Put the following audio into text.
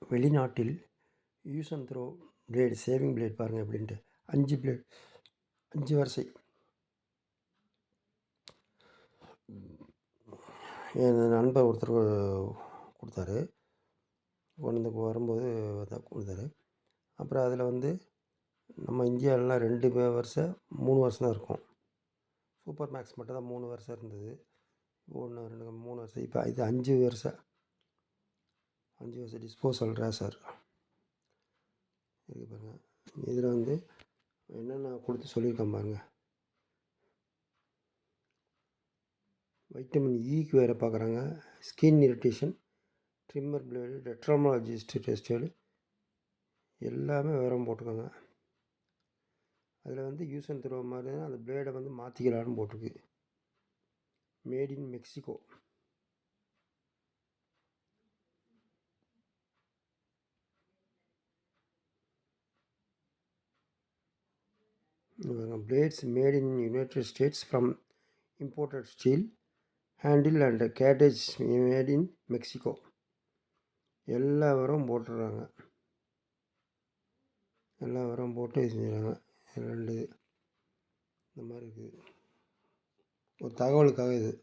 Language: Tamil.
வெளிநாட்டில் use and throw blade, shaving blade பாருங்கள் எப்படின்ட்டு. 5 பிளேட், 5 வரிசை. என் நண்பர் ஒருத்தர் கொடுத்தாரு, கொண்டு வரும்போது கொடுத்தாரு. அப்புறம் அதில் வந்து நம்ம இந்தியாவிலலாம் 2 வருஷம் 3 வருஷம் தான் இருக்கும். சூப்பர் மேக்ஸ் மட்டும் தான் 3 வருஷம் இருந்தது. 1 2 3 வருஷம். இப்போ இது 5 வருஷம் டிஸ்போசல் ரேசர் இருக்குது பாருங்கள். இதில் வந்து என்னென்ன கொடுத்து சொல்லியிருக்கேன் பாருங்கள். வைட்டமின் ஈக்கு வேறு பார்க்குறாங்க. Skin irritation, trimmer blade, dermatologist tested, எல்லாமே விவரம் போட்டிருக்காங்க. அதில் வந்து யூஸ் அண்ட் த்ரோ மாதிரி தான் அந்த பிளேடை வந்து மாற்றிக்கலான்னு போட்டிருக்கு. Made in Mexico. Blades made in United States from imported steel handle and cartridge made in Mexico. எல்லா விவரம் போட்டுடுறாங்க. எல்லா விவரம் போட்டு செஞ்சுறாங்க. 2 இந்த மாதிரி இருக்குது. ஒரு தகவலுக்காக இது.